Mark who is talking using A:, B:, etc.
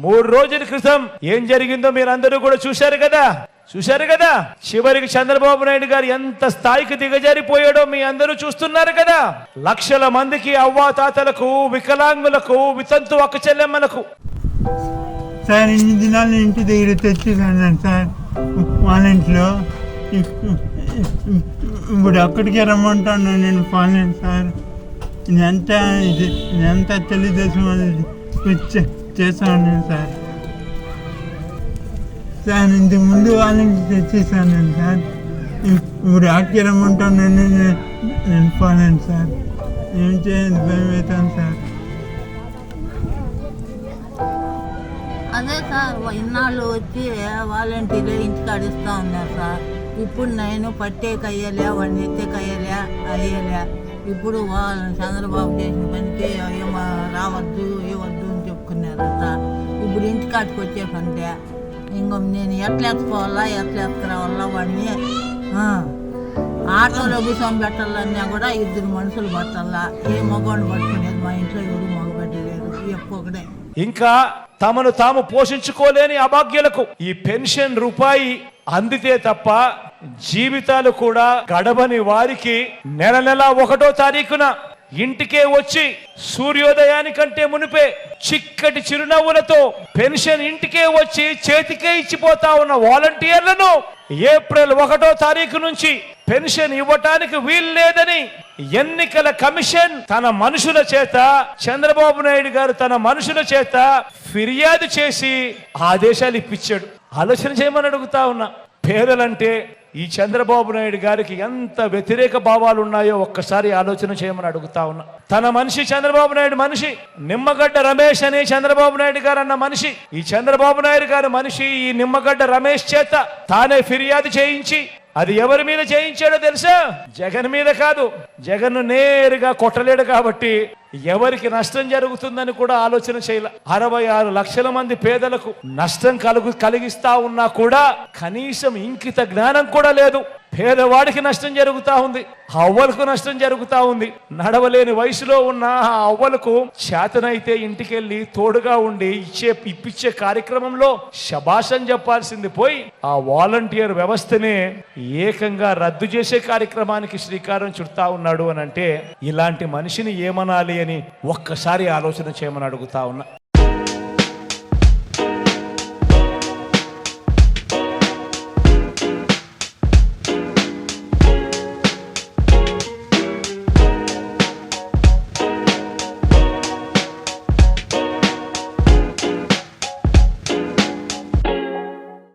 A: 3 రోజుల క్రితం ఏం జరిగిందో మీరందరూ కూడా చూశారు కదా. చివరికి చంద్రబాబు నాయుడు గారు ఎంత స్థాయికి దిగజారిపోయాడో మీ అందరూ చూస్తున్నారు కదా. లక్షల మందికి అవ్వాతాతలకు, వికలాంగులకు, వితంతు అక్క చెల్లెమ్మలకు
B: సార్ ఇన్ని దినాలు ఇంటి దగ్గర తెచ్చేసాను సార్ వాలంట్లో. ఇప్పుడు అక్కడికే రమ్మంటాను నేను పోలేను సార్. ఇదంతా తెలుగుదేశం చేశాను సార్. సార్ ఇంతకు ముందు వాలంటీ తెచ్చేసాను నేను సార్. ఇప్పుడు అక్కడికే రమ్మంటాను నేను పోలేను సార్. ఏం చేయాలి భయం అవుతాను సార్.
C: అదే సార్ ఇన్నాళ్ళు వచ్చి వాలంటీర్లు ఇంటికాడ ఇస్తూ ఉన్నారు సార్. ఇప్పుడు నేను పట్టేకి అయ్యలే, వాడిని ఎత్తేకి అయ్యలే. ఇప్పుడు చంద్రబాబు చేసిన పనికి ఏమో రావద్దు ఇవ్వద్దు అని చెప్పుకున్నారంట. ఇప్పుడు ఇంటికాడికి వచ్చేకంటే ఇంకో నేను ఎట్లా ఎత్తుకోవాలా, ఎట్లా ఎత్తుకురావాలా వాడిని. ఆటోలో కూర్చొని పెట్టాలన్నా కూడా 2 మనుషులు పట్టాలా. ఏ మగవాడిని పట్టుకునేది మా ఇంట్లో ఎవరు మగబెట్టలేదు, ఒక్కొక్కడే.
A: ఇంకా తమను తాము పోషించుకోలేని అభాగ్యులకు ఈ పెన్షన్ రూపాయి అందితే తప్ప జీవితాలు కూడా గడవని వారికి నెల 1వ తారీఖున ఇంటికే వచ్చి సూర్యోదయానికంటే మునిపే చిక్కటి చిరునవ్వులతో పెన్షన్ ఇంటికే వచ్చి చేతికే ఇచ్చిపోతా ఉన్న వాలంటీర్లను ఏప్రిల్ 1వ తారీఖు నుంచి పెన్షన్ ఇవ్వటానికి వీలు లేదని ఎన్నికల కమిషన్ తన మనుషుల చేత, చంద్రబాబు నాయుడు గారు తన మనుషుల చేత ఫిర్యాదు చేసి ఆదేశాలు ఇప్పించాడు. ఆలోచన చేయమని అడుగుతా ఉన్నా. పేదలంటే ఈ చంద్రబాబు నాయుడు గారికి ఎంత వ్యతిరేక భావాలు ఉన్నాయో ఒక్కసారి ఆలోచన చేయమని అడుగుతా ఉన్నా. తన మనిషి చంద్రబాబు నాయుడు మనిషి, నిమ్మగడ్డ రమేష్ అనే చంద్రబాబు నాయుడు గారు అన్న మనిషి, ఈ చంద్రబాబు నాయుడు గారి మనిషి ఈ నిమ్మగడ్డ రమేష్ చేత తానే ఫిర్యాదు చేయించి, అది ఎవరి మీద చేయించాడో తెలుసా? జగన్ మీద కాదు. జగన్ నేరుగా కొట్టలేడు కాబట్టి ఎవరికి నష్టం జరుగుతుందని కూడా ఆలోచన చేయాల. 66 లక్షల మంది పేదలకు నష్టం కలిగిస్తా ఉన్నా కూడా కనీసం ఇంకిత జ్ఞానం కూడా లేదు. పేదవాడికి నష్టం జరుగుతా ఉంది, అవ్వలకు నష్టం జరుగుతా ఉంది. నడవలేని వయసులో ఉన్న ఆ అవ్వలకు చేతనైతే ఇంటికెళ్ళి తోడుగా ఉండి ఇప్పించే కార్యక్రమంలో శభాషం చెప్పాల్సింది పోయి ఆ వాలంటీర్ వ్యవస్థనే ఏకంగా రద్దు చేసే కార్యక్రమానికి శ్రీకారం చుడతా ఉన్నాడు అని అంటే ఇలాంటి మనిషిని ఏమనాలి అని ఒక్కసారి ఆలోచన చేయమని అడుగుతా ఉన్నా.